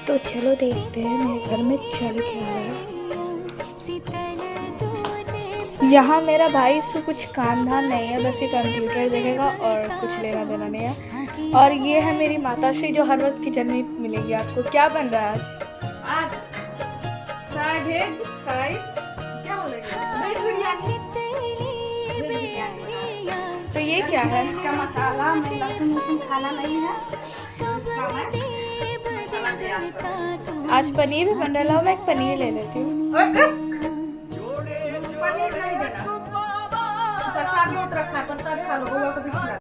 तो चलो देखते हैं मेरे घर में चल क्या रहा है। यहाँ मेरा भाई इसको कुछ काम धाम नहीं है, बस ये कंप्यूटर देखेगा और कुछ लेना देना नहीं है। और ये है मेरी माता श्री जो हर वक्त किचन में मिलेगी आपको। क्या बन रहा है आज? तो ये क्या है? इसका मसाला लहसुन खाना नहीं है। आज पनीर भी बन रहा है, मैं एक पनीर ले लेती हूँ। पनीर नहीं देना, प्रसाद बहुत रखा है, प्रसाद खा लो,